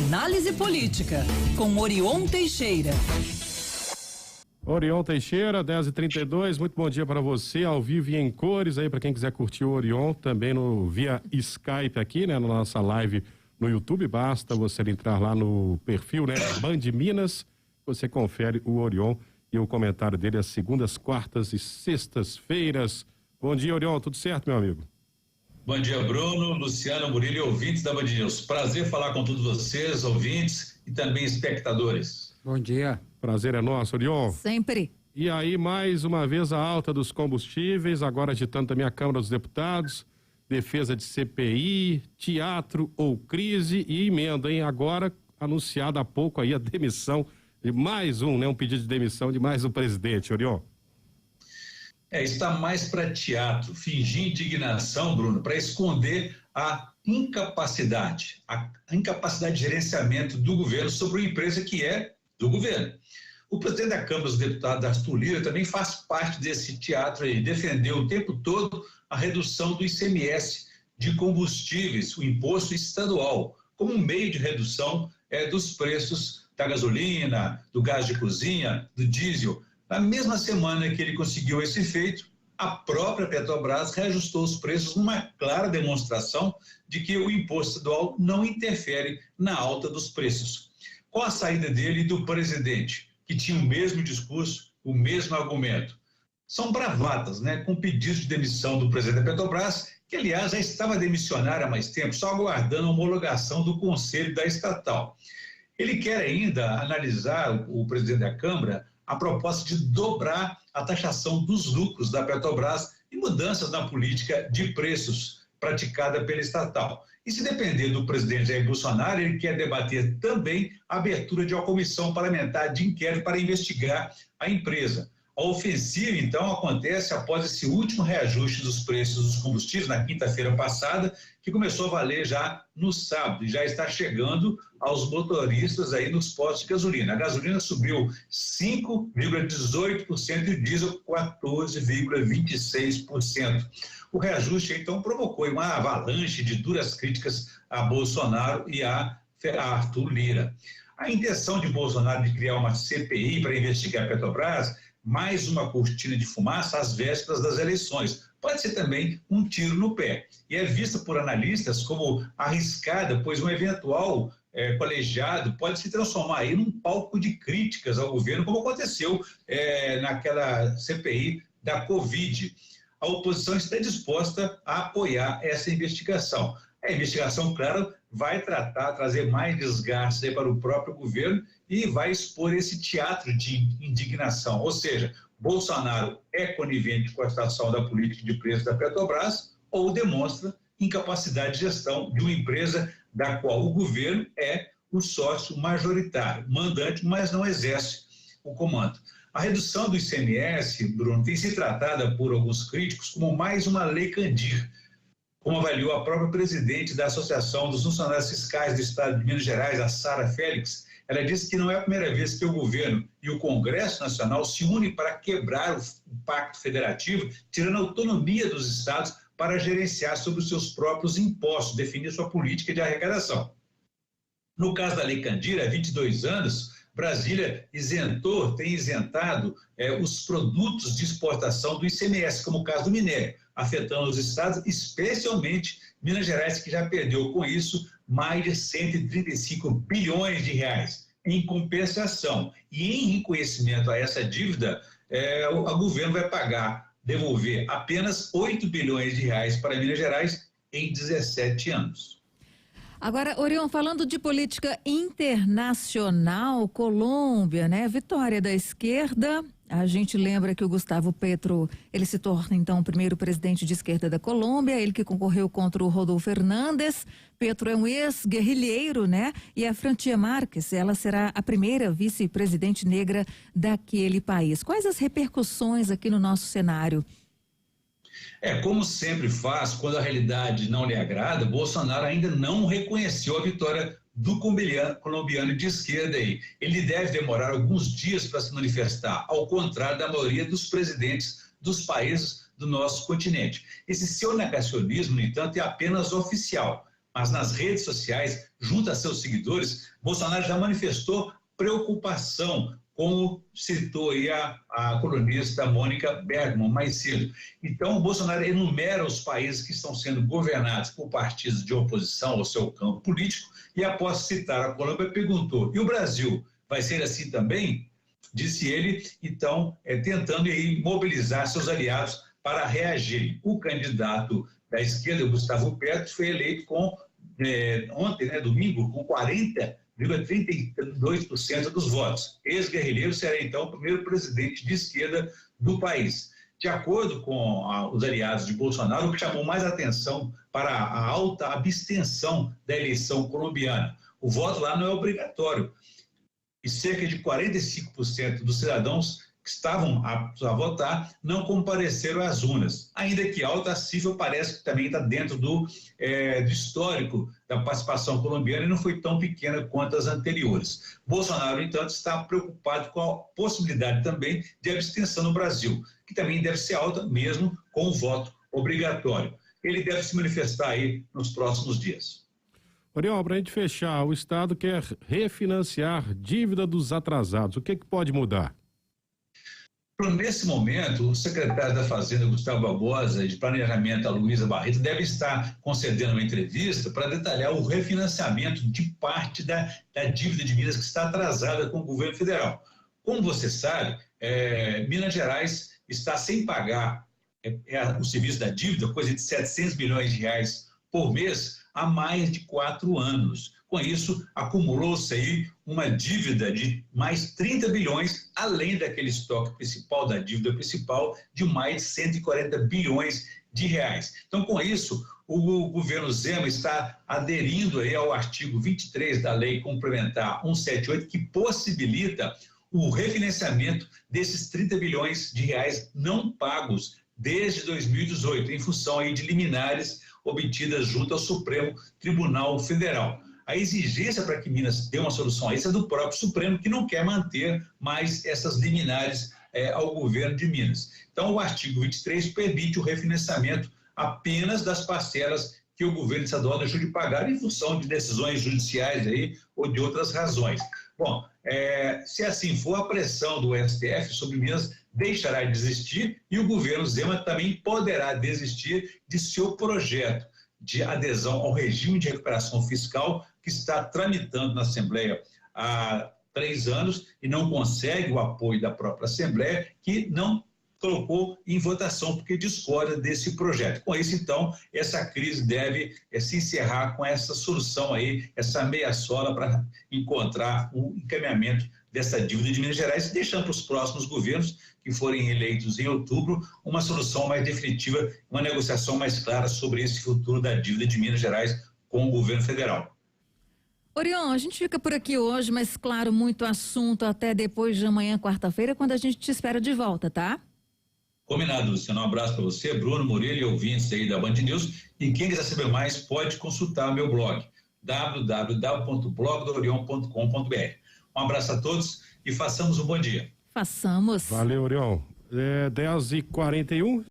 Análise política, com Orion Teixeira. Orion Teixeira, 10h32, muito bom dia para você, ao vivo e em cores aí, para quem quiser curtir o Orion, também via Skype aqui, né, na nossa live no YouTube, basta você entrar lá no perfil, né, Band Minas, você confere o Orion e o comentário dele às segundas, quartas e sextas-feiras. Bom dia, Orion, tudo certo, meu amigo? Bom dia, Bruno, Luciano, Murilo e ouvintes da Band News. Prazer falar com todos vocês, ouvintes e também espectadores. Bom dia. Prazer é nosso, Orion. Sempre. E aí, mais uma vez, a alta dos combustíveis, agora agitando também a Câmara dos Deputados, defesa de CPI, teatro ou crise e emenda, hein? Agora, anunciada há pouco aí a demissão de mais um pedido de demissão de mais um presidente, Orion. Está mais para teatro, fingir indignação, Bruno, para esconder a incapacidade de gerenciamento do governo sobre uma empresa que é do governo. O presidente da Câmara dos Deputados, Arthur Lira, também faz parte desse teatro aí, defendeu o tempo todo a redução do ICMS de combustíveis, o imposto estadual, como um meio de redução dos preços da gasolina, do gás de cozinha, do diesel. Na mesma semana que ele conseguiu esse feito, a própria Petrobras reajustou os preços numa clara demonstração de que o imposto estadual não interfere na alta dos preços. Com a saída dele e do presidente, que tinha o mesmo discurso, o mesmo argumento, são bravatas, com pedido de demissão do presidente da Petrobras, que aliás já estava demissionário há mais tempo, só aguardando a homologação do conselho da estatal. Ele quer ainda analisar, o presidente da Câmara, a proposta de dobrar a taxação dos lucros da Petrobras e mudanças na política de preços praticada pela estatal. E se depender do presidente Jair Bolsonaro, ele quer debater também a abertura de uma comissão parlamentar de inquérito para investigar a empresa. A ofensiva, então, acontece após esse último reajuste dos preços dos combustíveis, na quinta-feira passada, que começou a valer já no sábado e já está chegando aos motoristas aí nos postos de gasolina. A gasolina subiu 5,18% e o diesel 14,26%. O reajuste, então, provocou uma avalanche de duras críticas a Bolsonaro e a Arthur Lira. A intenção de Bolsonaro de criar uma CPI para investigar a Petrobras, mais uma cortina de fumaça às vésperas das eleições. Pode ser também um tiro no pé. E é vista por analistas como arriscada, pois um eventual colegiado pode se transformar aí num palco de críticas ao governo, como aconteceu naquela CPI da Covid. A oposição está disposta a apoiar essa investigação. A investigação, claro, vai trazer mais desgaste para o próprio governo e vai expor esse teatro de indignação. Ou seja, Bolsonaro é conivente com a situação da política de preço da Petrobras ou demonstra incapacidade de gestão de uma empresa da qual o governo é o sócio majoritário, mandante, mas não exerce o comando. A redução do ICMS, Bruno, tem sido tratada por alguns críticos como mais uma lei Candir, como avaliou a própria presidente da Associação dos Funcionários Fiscais do Estado de Minas Gerais, a Sara Félix. Ela disse que não é a primeira vez que o governo e o Congresso Nacional se unem para quebrar o pacto federativo, tirando a autonomia dos estados para gerenciar sobre os seus próprios impostos, definir sua política de arrecadação. No caso da Lei Candir, há 22 anos, Brasília tem isentado os produtos de exportação do ICMS, como o caso do minério, afetando os estados, especialmente Minas Gerais, que já perdeu com isso mais de 135 bilhões de reais. Em compensação e em reconhecimento a essa dívida, o governo vai devolver apenas 8 bilhões de reais para Minas Gerais em 17 anos. Agora, Orion, falando de política internacional, Colômbia, vitória da esquerda. A gente lembra que o Gustavo Petro, ele se torna então o primeiro presidente de esquerda da Colômbia, ele que concorreu contra o Rodolfo Hernández. Petro é um ex-guerrilheiro, E a Francia Márquez, ela será a primeira vice-presidente negra daquele país. Quais as repercussões aqui no nosso cenário? Como sempre faz, quando a realidade não lhe agrada, Bolsonaro ainda não reconheceu a vitória do colombiano de esquerda aí. Ele deve demorar alguns dias para se manifestar, ao contrário da maioria dos presidentes dos países do nosso continente. Esse seu negacionismo, no entanto, é apenas oficial, mas nas redes sociais, junto a seus seguidores, Bolsonaro já manifestou preocupação, como citou aí a colunista Mônica Bergman mais cedo. Então, o Bolsonaro enumera os países que estão sendo governados por partidos de oposição ao seu campo político e, após citar a Colômbia, perguntou: e o Brasil vai ser assim também? Disse ele, então, tentando aí mobilizar seus aliados para reagirem. O candidato da esquerda, Gustavo Petro, foi eleito ontem, domingo, com 40,32% dos votos. Ex-guerrilheiro será, então, o primeiro presidente de esquerda do país. De acordo com os aliados de Bolsonaro, o que chamou mais atenção para a alta abstenção da eleição colombiana. O voto lá não é obrigatório. E cerca de 45% dos cidadãos que estavam aptos a votar não compareceram às urnas. Ainda que alta, a cifra parece que também está dentro do histórico da participação colombiana e não foi tão pequena quanto as anteriores. Bolsonaro, entanto, está preocupado com a possibilidade também de abstenção no Brasil, que também deve ser alta, mesmo com o voto obrigatório. Ele deve se manifestar aí nos próximos dias. Oriol, para a gente fechar, o Estado quer refinanciar dívida dos atrasados. O que pode mudar? Nesse momento, o secretário da Fazenda, Gustavo Barbosa, e de Planejamento, a Luísa Barreto, deve estar concedendo uma entrevista para detalhar o refinanciamento de parte da dívida de Minas que está atrasada com o governo federal. Como você sabe, Minas Gerais está sem pagar o serviço da dívida, coisa de 700 milhões de reais por mês, há mais de 4 anos. Com isso, acumulou-se aí uma dívida de mais 30 bilhões, além daquele estoque principal, da dívida principal, de mais de 140 bilhões de reais. Então, com isso, o governo Zema está aderindo aí ao artigo 23 da Lei Complementar 178, que possibilita o refinanciamento desses 30 bilhões de reais não pagos desde 2018, em função aí de liminares obtidas junto ao Supremo Tribunal Federal. A exigência para que Minas dê uma solução a isso é do próprio Supremo, que não quer manter mais essas liminares ao governo de Minas. Então, o artigo 23 permite o refinanciamento apenas das parcelas que o governo estadual deixou de pagar em função de decisões judiciais aí, ou de outras razões. Bom, se assim for, a pressão do STF sobre Minas deixará de existir e o governo Zema também poderá desistir de seu projeto de adesão ao regime de recuperação fiscal que está tramitando na Assembleia há 3 anos e não consegue o apoio da própria Assembleia, que não colocou em votação porque discorda desse projeto. Com isso, então, essa crise deve se encerrar com essa solução aí, essa meia-sola para encontrar um encaminhamento dessa dívida de Minas Gerais, deixando para os próximos governos que forem eleitos em outubro uma solução mais definitiva, uma negociação mais clara sobre esse futuro da dívida de Minas Gerais com o governo federal. Orion, a gente fica por aqui hoje, mas claro, muito assunto até depois de amanhã, quarta-feira, quando a gente te espera de volta, tá? Combinado, Luciano. Um abraço para você, Bruno Murilo e ouvintes aí da Band News. E quem quiser saber mais, pode consultar o meu blog, www.blogdoorion.com.br. Um abraço a todos e façamos um bom dia. Façamos. Valeu, Oriol. 10h41.